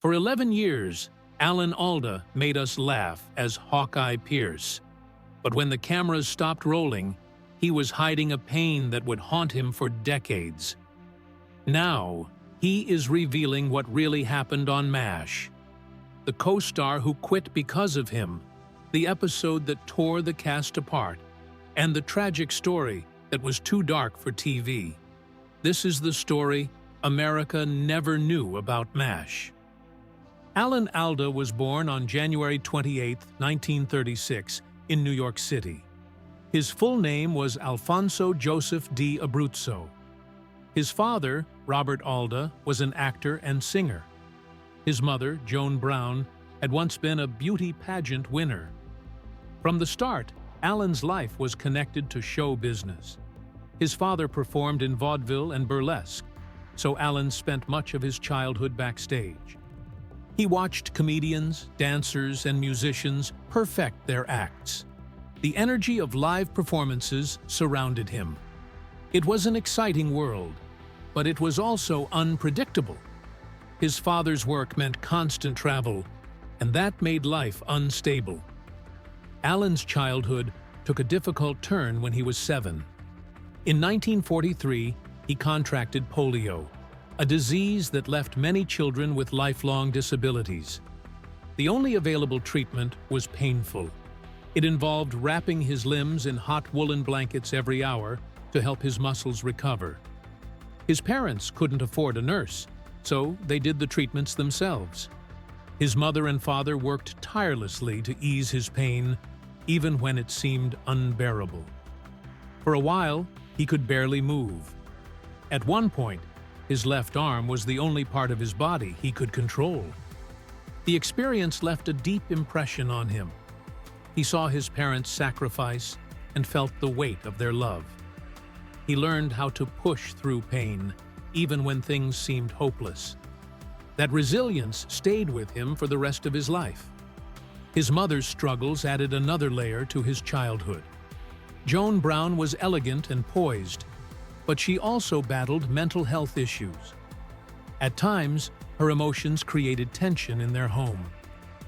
For 11 years, Alda made us laugh as Hawkeye Pierce. But when the cameras stopped rolling, he was hiding a pain that would haunt him for decades. Now, he is revealing what really happened on MASH. The co-star who quit because of him, the episode that tore the cast apart, and the tragic story that was too dark for TV. This is the story America never knew about MASH. Alda was born on January 28, 1936, in New York City. His full name was Alfonso Joseph D. Abruzzo. His father, Robert Alda, was an actor and singer. His mother, Joan Brown, had once been a beauty pageant winner. From the start, Alan's life was connected to show business. His father performed in vaudeville and burlesque, so Alan spent much of his childhood backstage. He watched comedians, dancers, and musicians perfect their acts. The energy of live performances surrounded him. It was an exciting world, but it was also unpredictable. His father's work meant constant travel, and that made life unstable. Alan's childhood took a difficult turn when he was 7. In 1943, he contracted polio, a disease that left many children with lifelong disabilities. The only available treatment was painful. It involved wrapping his limbs in hot woolen blankets every hour to help his muscles recover. His parents couldn't afford a nurse, so they did the treatments themselves. His mother and father worked tirelessly to ease his pain, even when it seemed unbearable. For a while, he could barely move. At one point, his left arm was the only part of his body he could control. The experience left a deep impression on him. He saw his parents sacrifice and felt the weight of their love. He learned how to push through pain, even when things seemed hopeless. That resilience stayed with him for the rest of his life. His mother's struggles added another layer to his childhood. Joan Brown was elegant and poised, but she also battled mental health issues. At times, her emotions created tension in their home.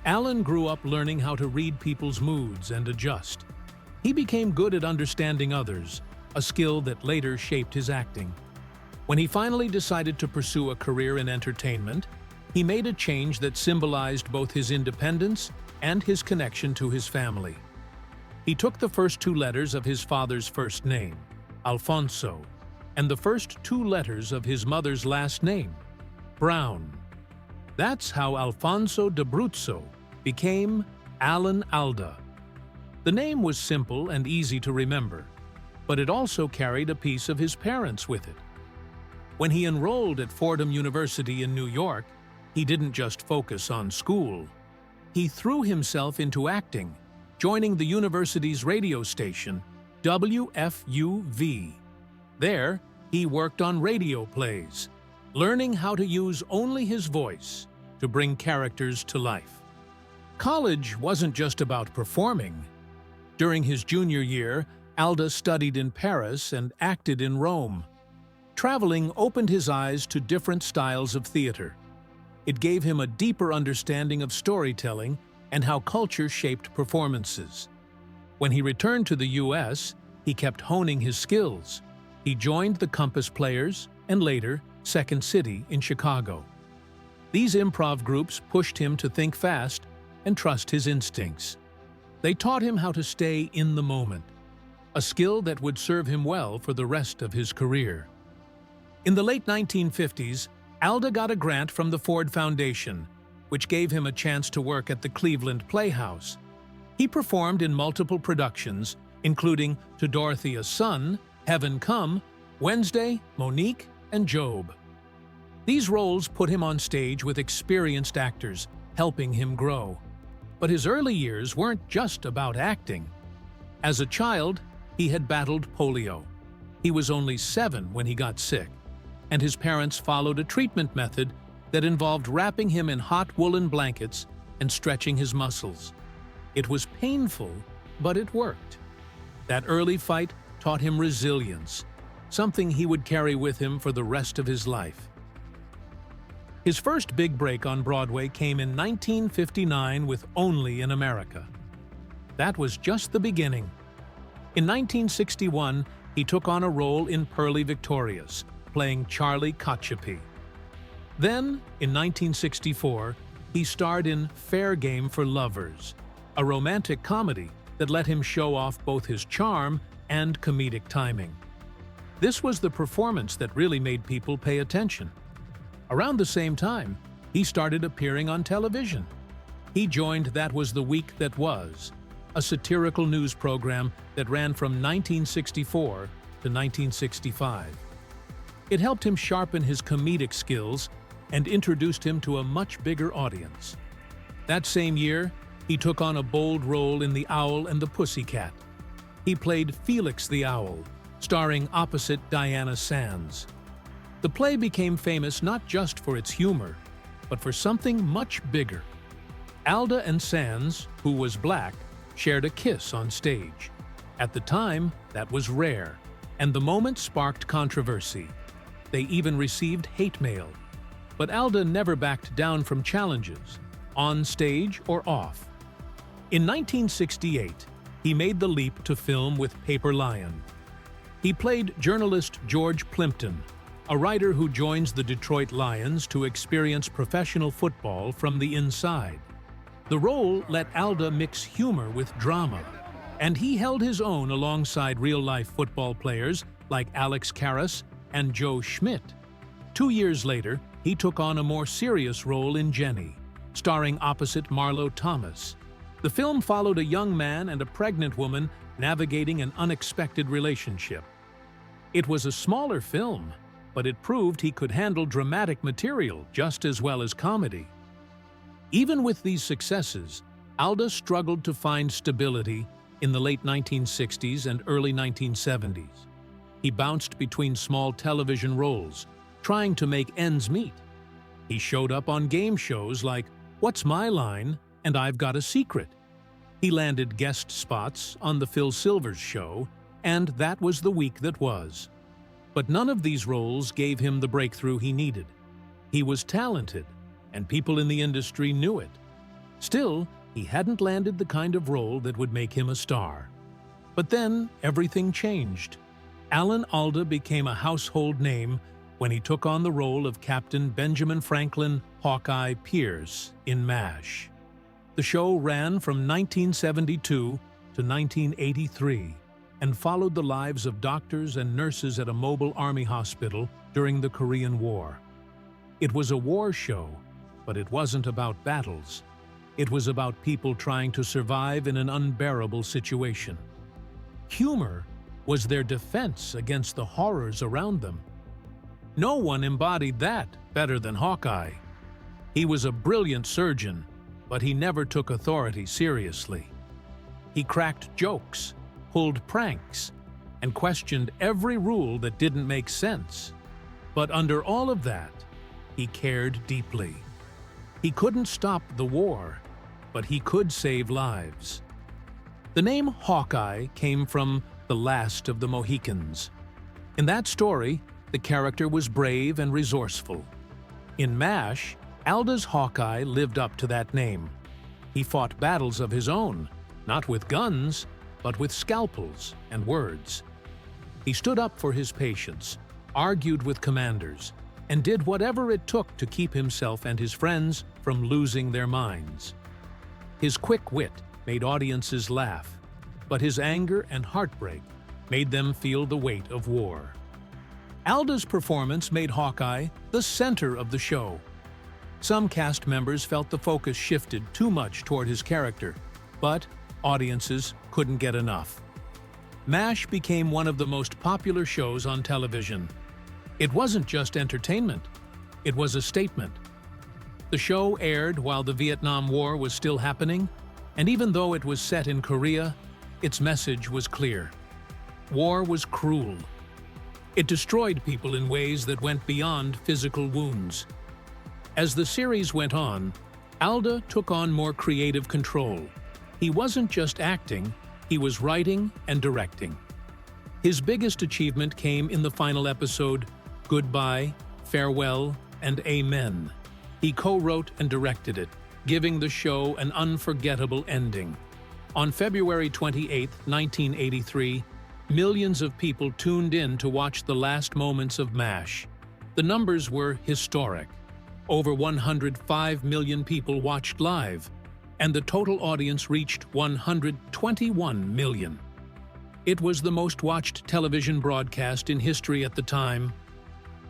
Alan grew up learning how to read people's moods and adjust. He became good at understanding others, a skill that later shaped his acting. When he finally decided to pursue a career in entertainment, he made a change that symbolized both his independence and his connection to his family. He took the first 2 letters of his father's first name, Alfonso, and the first 2 letters of his mother's last name, Brown. That's how Alfonso d'Abruzzo became Alda. The name was simple and easy to remember, but it also carried a piece of his parents with it. When he enrolled at Fordham University in New York, he didn't just focus on school. He threw himself into acting, joining the university's radio station, WFUV. There, he worked on radio plays, learning how to use only his voice to bring characters to life. College wasn't just about performing. During his junior year, Alda studied in Paris and acted in Rome. Traveling opened his eyes to different styles of theater. It gave him a deeper understanding of storytelling and how culture shaped performances. When he returned to the U.S., he kept honing his skills. He joined the Compass Players and later Second City in Chicago. These improv groups pushed him to think fast and trust his instincts. They taught him how to stay in the moment, a skill that would serve him well for the rest of his career. In the late 1950s, Alda got a grant from the Ford Foundation, which gave him a chance to work at the Cleveland Playhouse. He performed in multiple productions, including To Dorothea's Son, Heaven Come, Wednesday, Monique, and Job. These roles put him on stage with experienced actors, helping him grow. But his early years weren't just about acting. As a child, he had battled polio. He was only 7 when he got sick, and his parents followed a treatment method that involved wrapping him in hot woolen blankets and stretching his muscles. It was painful, but it worked. That early fight taught him resilience, something he would carry with him for the rest of his life. His first big break on Broadway came in 1959 with Only in America. That was just the beginning. In 1961, he took on a role in Purlie Victorious, playing Charlie Cacioppi. Then, in 1964, he starred in Fair Game for Lovers, a romantic comedy that let him show off both his charm and comedic timing. This was the performance that really made people pay attention. Around the same time, he started appearing on television. He joined That Was the Week That Was, a satirical news program that ran from 1964 to 1965. It helped him sharpen his comedic skills and introduced him to a much bigger audience. That same year, he took on a bold role in The Owl and the Pussycat. He played Felix the Owl, starring opposite Diana Sands. The play became famous not just for its humor, but for something much bigger. Alda and Sands, who was black, shared a kiss on stage. At the time, that was rare, and the moment sparked controversy. They even received hate mail. But Alda never backed down from challenges, on stage or off. In 1968, he made the leap to film with Paper Lion. He played journalist George Plimpton, a writer who joins the Detroit Lions to experience professional football from the inside. The role let Alda mix humor with drama, and he held his own alongside real-life football players like Alex Karras and Joe Schmidt. 2 years later, he took on a more serious role in Jenny, starring opposite Marlo Thomas. The film followed a young man and a pregnant woman navigating an unexpected relationship. It was a smaller film, but it proved he could handle dramatic material just as well as comedy. Even with these successes, Alda struggled to find stability in the late 1960s and early 1970s. He bounced between small television roles, trying to make ends meet. He showed up on game shows like What's My Line and I've Got a Secret. He landed guest spots on The Phil Silvers Show and That Was the Week That Was. But none of these roles gave him the breakthrough he needed. He was talented, and people in the industry knew it. Still, he hadn't landed the kind of role that would make him a star. But then, everything changed. Alan Alda became a household name when he took on the role of Captain Benjamin Franklin Hawkeye Pierce in MASH. The show ran from 1972 to 1983 and followed the lives of doctors and nurses at a mobile army hospital during the Korean War. It was a war show, but it wasn't about battles. It was about people trying to survive in an unbearable situation. Humor was their defense against the horrors around them. No one embodied that better than Hawkeye. He was a brilliant surgeon, but he never took authority seriously. He cracked jokes, pulled pranks, and questioned every rule that didn't make sense. But under all of that, he cared deeply. He couldn't stop the war, but he could save lives. The name Hawkeye came from The Last of the Mohicans. In that story, the character was brave and resourceful. In MASH, Alda's Hawkeye lived up to that name. He fought battles of his own, not with guns, but with scalpels and words. He stood up for his patients, argued with commanders, and did whatever it took to keep himself and his friends from losing their minds. His quick wit made audiences laugh, but his anger and heartbreak made them feel the weight of war. Alda's performance made Hawkeye the center of the show. Some cast members felt the focus shifted too much toward his character, but audiences couldn't get enough. MASH became one of the most popular shows on television. It wasn't just entertainment, it was a statement. The show aired while the Vietnam War was still happening, and even though it was set in Korea, its message was clear. War was cruel. It destroyed people in ways that went beyond physical wounds. As the series went on, Alda took on more creative control. He wasn't just acting, he was writing and directing. His biggest achievement came in the final episode, Goodbye, Farewell, and Amen. He co-wrote and directed it, giving the show an unforgettable ending. On February 28, 1983, millions of people tuned in to watch the last moments of MASH. The numbers were historic. Over 105 million people watched live, and the total audience reached 121 million. It was the most-watched television broadcast in history at the time.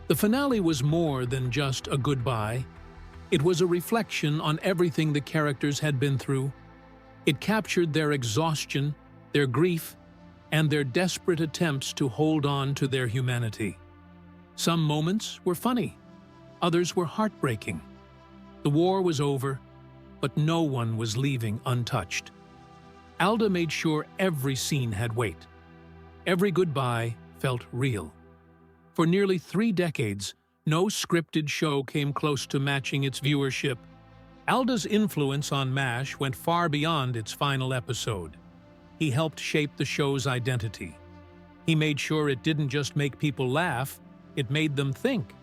The finale was more than just a goodbye. It was a reflection on everything the characters had been through. It captured their exhaustion, their grief, and their desperate attempts to hold on to their humanity. Some moments were funny, others were heartbreaking. The war was over, but no one was leaving untouched. Alda made sure every scene had weight. Every goodbye felt real. For nearly 3 decades, no scripted show came close to matching its viewership. Alda's influence on MASH went far beyond its final episode. He helped shape the show's identity. He made sure it didn't just make people laugh, it made them think.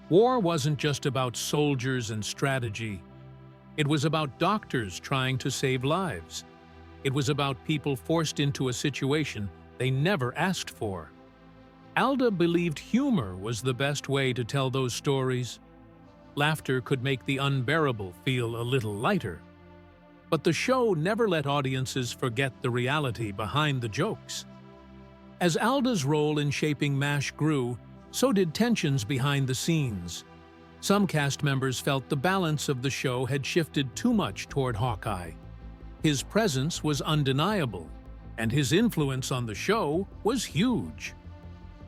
War wasn't just about soldiers and strategy. It was about doctors trying to save lives. It was about people forced into a situation they never asked for. Alda believed humor was the best way to tell those stories. Laughter could make the unbearable feel a little lighter. But the show never let audiences forget the reality behind the jokes. As Alda's role in shaping MASH grew, so did tensions behind the scenes. Some cast members felt the balance of the show had shifted too much toward Hawkeye. His presence was undeniable, and his influence on the show was huge.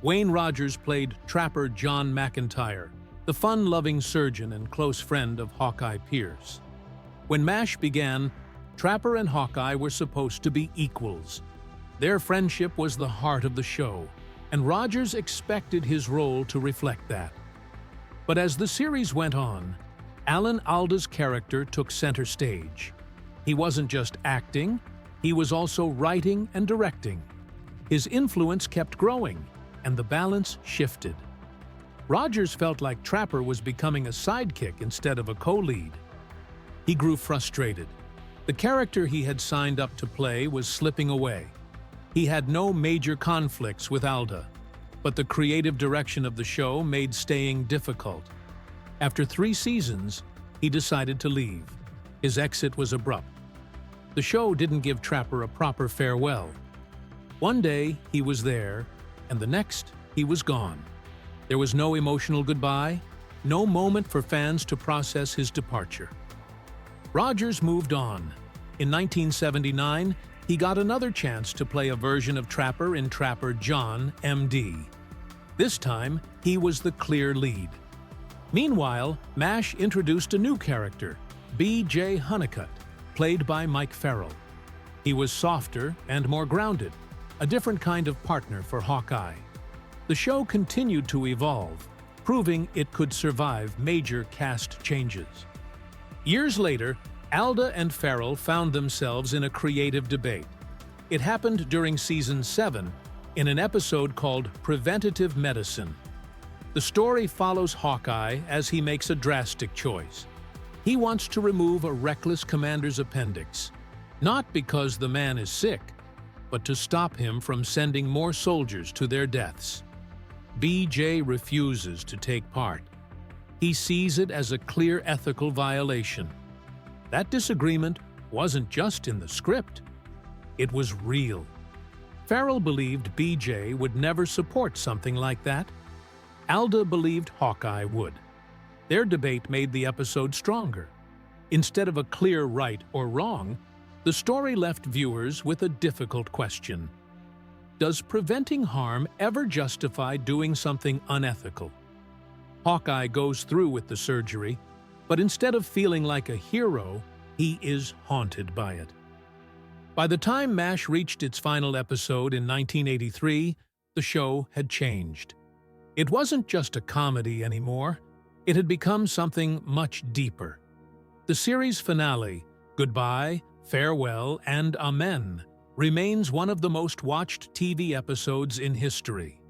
Wayne Rogers played Trapper John McIntyre, the fun-loving surgeon and close friend of Hawkeye Pierce. When MASH began, Trapper and Hawkeye were supposed to be equals. Their friendship was the heart of the show, and Rogers expected his role to reflect that. But as the series went on, Alda's character took center stage. He wasn't just acting, he was also writing and directing. His influence kept growing, and the balance shifted. Rogers felt like Trapper was becoming a sidekick instead of a co-lead. He grew frustrated. The character he had signed up to play was slipping away. He had no major conflicts with Alda, but the creative direction of the show made staying difficult. After 3 seasons, he decided to leave. His exit was abrupt. The show didn't give Trapper a proper farewell. One day, he was there, and the next, he was gone. There was no emotional goodbye, no moment for fans to process his departure. Rogers moved on. In 1979, he got another chance to play a version of Trapper in Trapper John, M.D. This time, he was the clear lead. Meanwhile, MASH introduced a new character, B.J. Hunnicutt, played by Mike Farrell. He was softer and more grounded, a different kind of partner for Hawkeye. The show continued to evolve, proving it could survive major cast changes. Years later, Alda and Farrell found themselves in a creative debate. It happened during Season 7, in an episode called Preventative Medicine. The story follows Hawkeye as he makes a drastic choice. He wants to remove a reckless commander's appendix, not because the man is sick, but to stop him from sending more soldiers to their deaths. BJ refuses to take part. He sees it as a clear ethical violation. That disagreement wasn't just in the script. It was real. Farrell believed BJ would never support something like that. Alda believed Hawkeye would. Their debate made the episode stronger. Instead of a clear right or wrong, the story left viewers with a difficult question. Does preventing harm ever justify doing something unethical? Hawkeye goes through with the surgery, but instead of feeling like a hero, he is haunted by it. By the time MASH reached its final episode in 1983, the show had changed. It wasn't just a comedy anymore. It had become something much deeper. The series finale, Goodbye, Farewell, and Amen, remains one of the most watched TV episodes in history.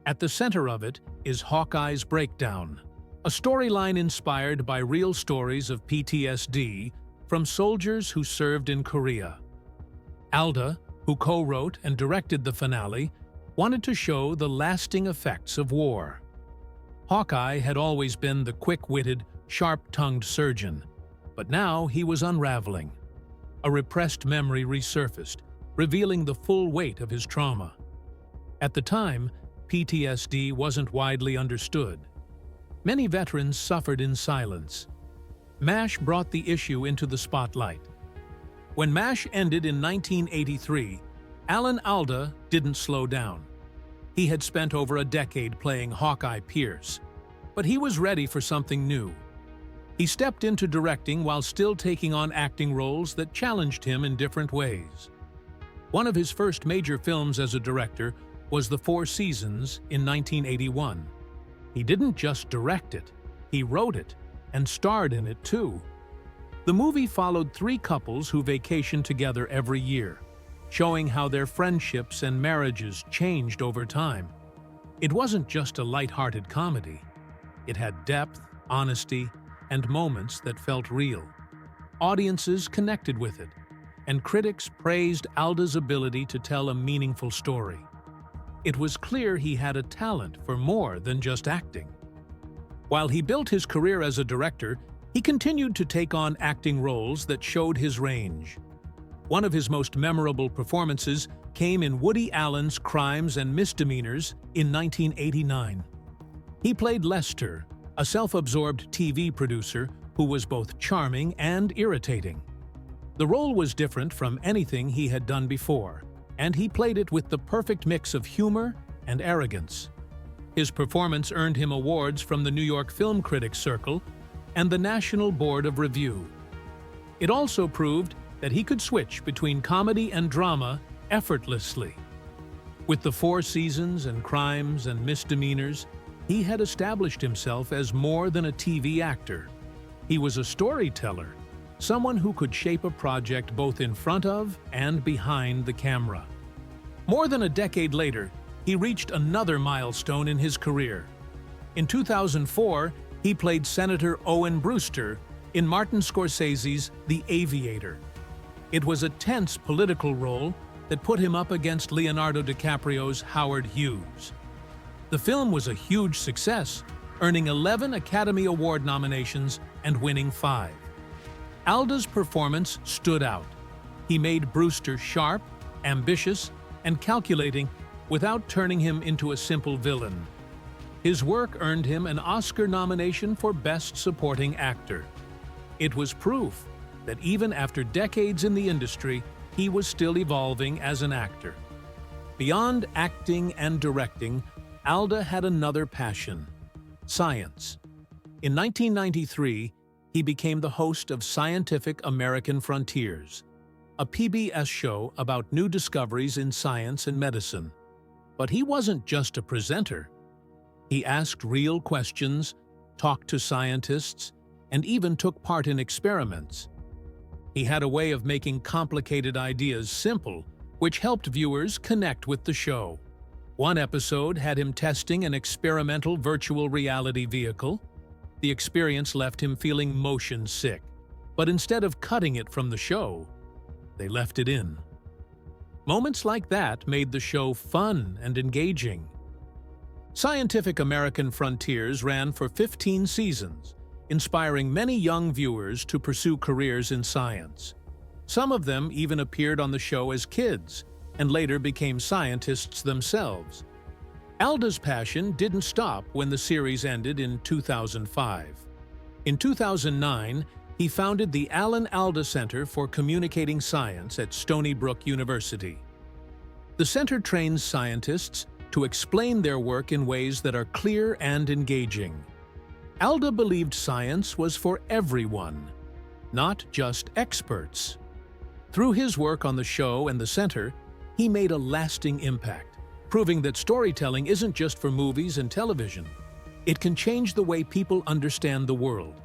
At the center of it is Hawkeye's breakdown, a storyline inspired by real stories of PTSD from soldiers who served in Korea. Alda, who co-wrote and directed the finale, wanted to show the lasting effects of war. Hawkeye had always been the quick-witted, sharp-tongued surgeon, but now he was unraveling. A repressed memory resurfaced, revealing the full weight of his trauma. At the time, PTSD wasn't widely understood. Many veterans suffered in silence. MASH brought the issue into the spotlight. When MASH ended in 1983, Alda didn't slow down. He had spent over a decade playing Hawkeye Pierce, but he was ready for something new. He stepped into directing while still taking on acting roles that challenged him in different ways. One of his first major films as a director was The Four Seasons in 1981. He didn't just direct it, he wrote it and starred in it too. The movie followed three couples who vacationed together every year, showing how their friendships and marriages changed over time. It wasn't just a light-hearted comedy. It had depth, honesty, and moments that felt real. Audiences connected with it, and critics praised Alda's ability to tell a meaningful story. It was clear he had a talent for more than just acting. While he built his career as a director, he continued to take on acting roles that showed his range. One of his most memorable performances came in Woody Allen's Crimes and Misdemeanors in 1989. He played Lester, a self-absorbed TV producer who was both charming and irritating. The role was different from anything he had done before, and he played it with the perfect mix of humor and arrogance. His performance earned him awards from the New York Film Critics Circle and the National Board of Review. It also proved that he could switch between comedy and drama effortlessly. With The Four Seasons and Crimes and Misdemeanors, he had established himself as more than a TV actor. He was a storyteller, someone who could shape a project both in front of and behind the camera. More than a decade later, he reached another milestone in his career. In 2004, he played Senator Owen Brewster in Martin Scorsese's The Aviator. It was a tense political role that put him up against Leonardo DiCaprio's Howard Hughes. The film was a huge success, earning 11 Academy Award nominations and winning 5. Alda's performance stood out. He made Brewster sharp, ambitious, and calculating without turning him into a simple villain. His work earned him an Oscar nomination for Best Supporting Actor. It was proof that even after decades in the industry, he was still evolving as an actor. Beyond acting and directing, Alda had another passion: science. In 1993, he became the host of Scientific American Frontiers, a PBS show about new discoveries in science and medicine. But he wasn't just a presenter. He asked real questions, talked to scientists, and even took part in experiments. He had a way of making complicated ideas simple, which helped viewers connect with the show. One episode had him testing an experimental virtual reality vehicle. The experience left him feeling motion sick, but instead of cutting it from the show, they left it in. Moments like that made the show fun and engaging. Scientific American Frontiers ran for 15 seasons, inspiring many young viewers to pursue careers in science. Some of them even appeared on the show as kids and later became scientists themselves. Alda's passion didn't stop when the series ended in 2005. In 2009, he founded the Alan Alda Center for Communicating Science at Stony Brook University. The center trains scientists to explain their work in ways that are clear and engaging. Alda believed science was for everyone, not just experts. Through his work on the show and the center, he made a lasting impact, proving that storytelling isn't just for movies and television. It can change the way people understand the world.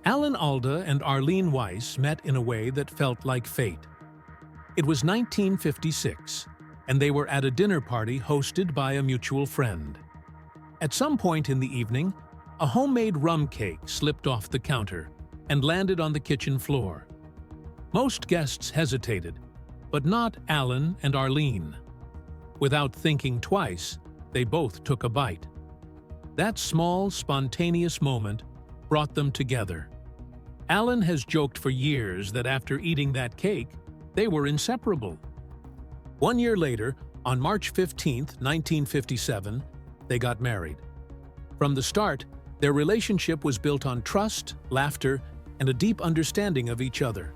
Alan Alda and Arlene Weiss met in a way that felt like fate. It was 1956, and they were at a dinner party hosted by a mutual friend. At some point in the evening, A homemade rum cake slipped off the counter and landed on the kitchen floor. Most guests hesitated, but not Alan and Arlene. Without thinking twice, they both took a bite. That small, spontaneous moment brought them together. Alan has joked for years that after eating that cake, they were inseparable. 1 year later, on March 15, 1957, they got married. From the start, their relationship was built on trust, laughter, and a deep understanding of each other.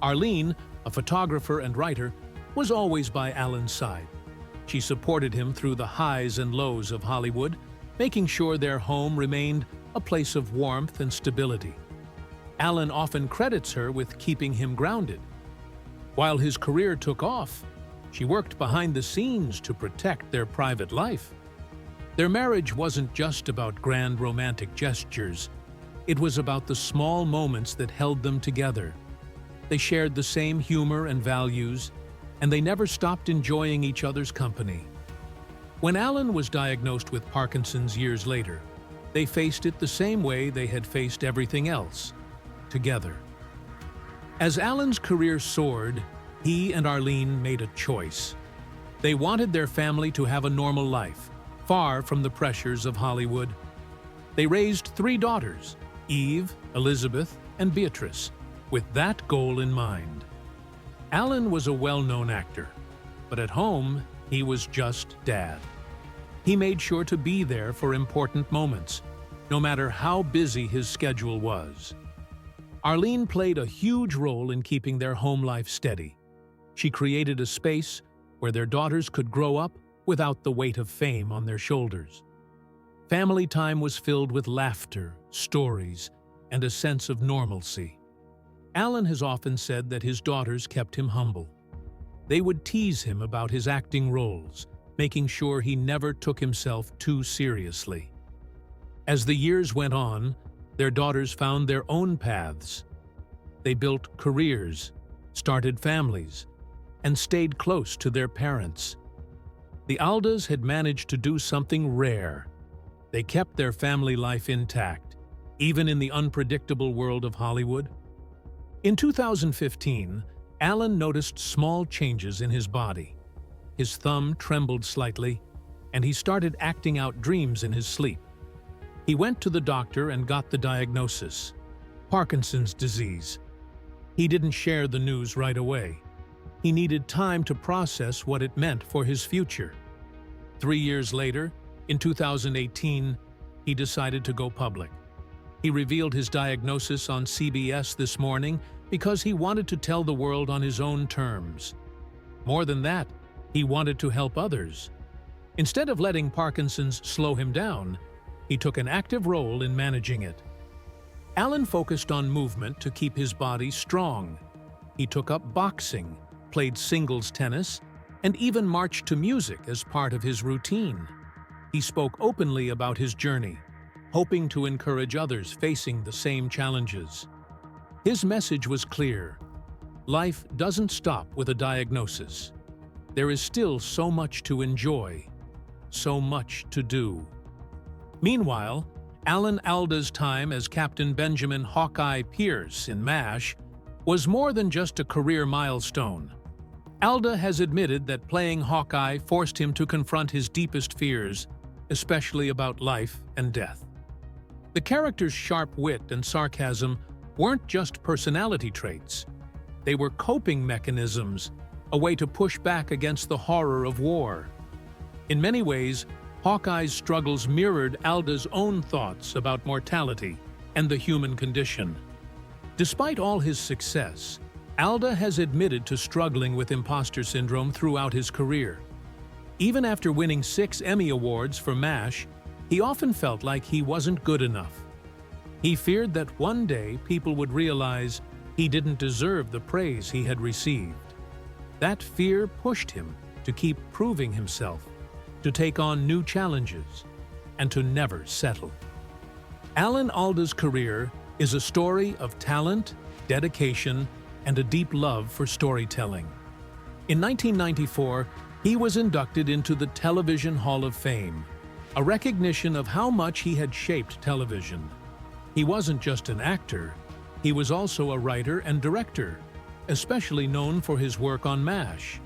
Arlene, a photographer and writer, was always by Alan's side. She supported him through the highs and lows of Hollywood, making sure their home remained a place of warmth and stability. Alan often credits her with keeping him grounded. While his career took off, she worked behind the scenes to protect their private life. Their marriage wasn't just about grand romantic gestures. It was about the small moments that held them together. They shared the same humor and values, and they never stopped enjoying each other's company. When Alan was diagnosed with Parkinson's years later, they faced it the same way they had faced everything else, together. As Alan's career soared, he and Arlene made a choice. They wanted their family to have a normal life, far from the pressures of Hollywood. They raised 3 daughters, Eve, Elizabeth, and Beatrice, with that goal in mind. Alan was a well-known actor, but at home, he was just Dad. He made sure to be there for important moments, no matter how busy his schedule was. Arlene played a huge role in keeping their home life steady. She created a space where their daughters could grow up without the weight of fame on their shoulders. Family time was filled with laughter, stories, and a sense of normalcy. Alan has often said that his daughters kept him humble. They would tease him about his acting roles, making sure he never took himself too seriously. As the years went on, their daughters found their own paths. They built careers, started families, and stayed close to their parents. The Aldas had managed to do something rare. They kept their family life intact, even in the unpredictable world of Hollywood. In 2015, Alan noticed small changes in his body. His thumb trembled slightly, and he started acting out dreams in his sleep. He went to the doctor and got the diagnosis: Parkinson's disease. He didn't share the news right away. He needed time to process what it meant for his future. 3 years later, in 2018, he decided to go public. He revealed his diagnosis on CBS This Morning because he wanted to tell the world on his own terms. More than that, he wanted to help others. Instead of letting Parkinson's slow him down, he took an active role in managing it. Alan focused on movement to keep his body strong. He took up boxing, played singles tennis, and even marched to music as part of his routine. He spoke openly about his journey, hoping to encourage others facing the same challenges. His message was clear: life doesn't stop with a diagnosis. There is still so much to enjoy, so much to do. Meanwhile, Alan Alda's time as Captain Benjamin Hawkeye Pierce in MASH was more than just a career milestone. Alda has admitted that playing Hawkeye forced him to confront his deepest fears, especially about life and death. The character's sharp wit and sarcasm weren't just personality traits. They were coping mechanisms, a way to push back against the horror of war. In many ways, Hawkeye's struggles mirrored Alda's own thoughts about mortality and the human condition. Despite all his success, Alda has admitted to struggling with imposter syndrome throughout his career. Even after winning 6 Emmy Awards for MASH, he often felt like he wasn't good enough. He feared that one day people would realize he didn't deserve the praise he had received. That fear pushed him to keep proving himself, to take on new challenges, and to never settle. Alan Alda's career is a story of talent, dedication, and a deep love for storytelling. In 1994, he was inducted into the Television Hall of Fame. a recognition of how much he had shaped television. He wasn't just an actor, he was also a writer and director, especially known for his work on MASH.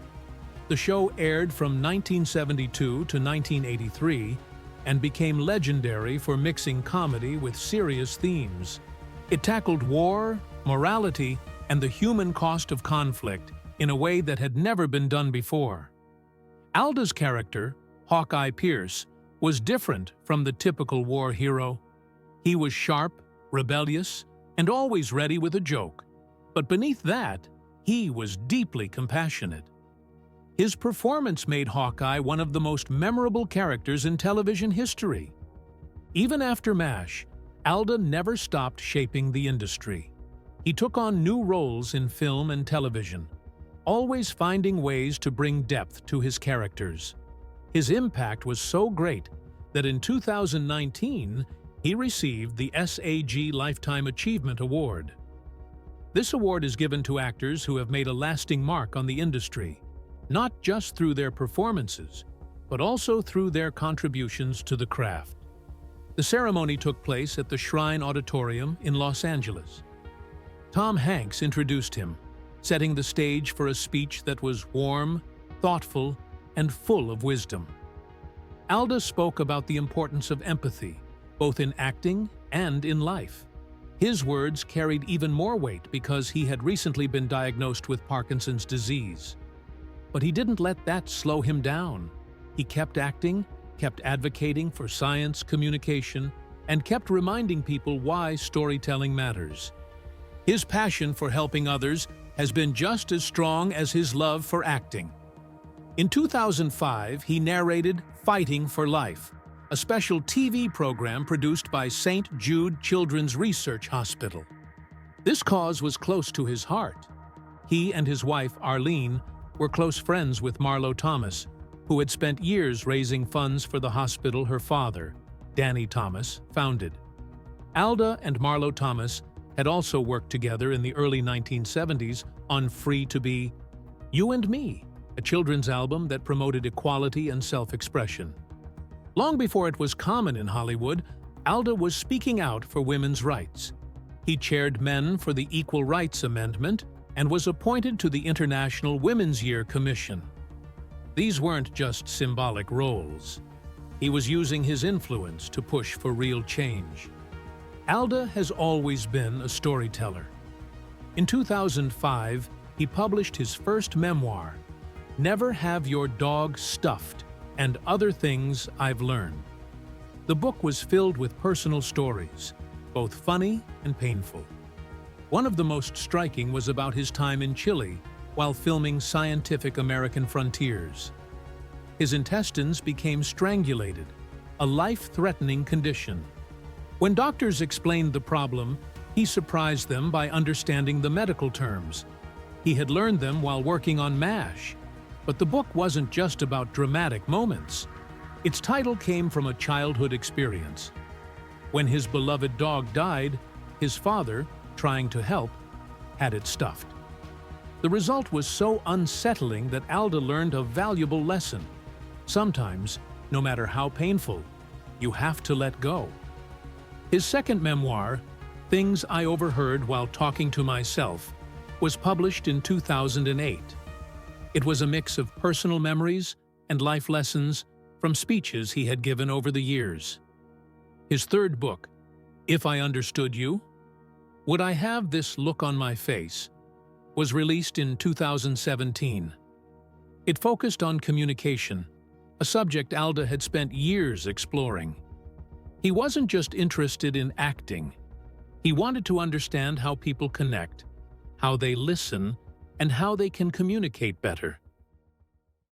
The show aired from 1972 to 1983 and became legendary for mixing comedy with serious themes. It tackled war, morality, and the human cost of conflict in a way that had never been done before. Alda's character, Hawkeye Pierce, was different from the typical war hero. He was sharp, rebellious, and always ready with a joke. But beneath that, he was deeply compassionate. His performance made Hawkeye one of the most memorable characters in television history. Even after MASH, Alda never stopped shaping the industry. He took on new roles in film and television, always finding ways to bring depth to his characters. His impact was so great that in 2019, he received the SAG Lifetime Achievement Award. This award is given to actors who have made a lasting mark on the industry, not just through their performances, but also through their contributions to the craft. The ceremony took place at the Shrine Auditorium in Los Angeles. Tom Hanks introduced him, setting the stage for a speech that was warm, thoughtful, and full of wisdom. Alda spoke about the importance of empathy, both in acting and in life. His words carried even more weight because he had recently been diagnosed with Parkinson's disease. But he didn't let that slow him down. He kept acting, kept advocating for science, communication, and kept reminding people why storytelling matters. His passion for helping others has been just as strong as his love for acting. In 2005, he narrated Fighting for Life, a special TV program produced by St. Jude Children's Research Hospital. This cause was close to his heart. He and his wife, Arlene, were close friends with Marlo Thomas, who had spent years raising funds for the hospital her father, Danny Thomas, founded. Alda and Marlo Thomas had also worked together in the early 1970s on Free to Be You and Me, a children's album that promoted equality and self-expression. Long before it was common in Hollywood, Alda was speaking out for women's rights. He chaired Men for the Equal Rights Amendment and was appointed to the International Women's Year Commission. These weren't just symbolic roles. He was using his influence to push for real change. Alda has always been a storyteller. In 2005, he published his first memoir, Never Have Your Dog Stuffed and Other Things I've Learned. The book was filled with personal stories, both funny and painful. One of the most striking was about his time in Chile while filming Scientific American Frontiers. His intestines became strangulated, a life-threatening condition. When doctors explained the problem, he surprised them by understanding the medical terms. He had learned them while working on MASH. But the book wasn't just about dramatic moments. Its title came from a childhood experience. When his beloved dog died, his father, trying to help, had it stuffed. The result was so unsettling that Alda learned a valuable lesson. Sometimes, no matter how painful, you have to let go. His second memoir, Things I Overheard While Talking to Myself, was published in 2008. It was a mix of personal memories and life lessons from speeches he had given over the years. His third book, If I Understood You, Would I Have This Look on My Face, was released in 2017. It focused on communication, a subject Alda had spent years exploring. He wasn't just interested in acting. He wanted to understand how people connect, how they listen, and how they can communicate better.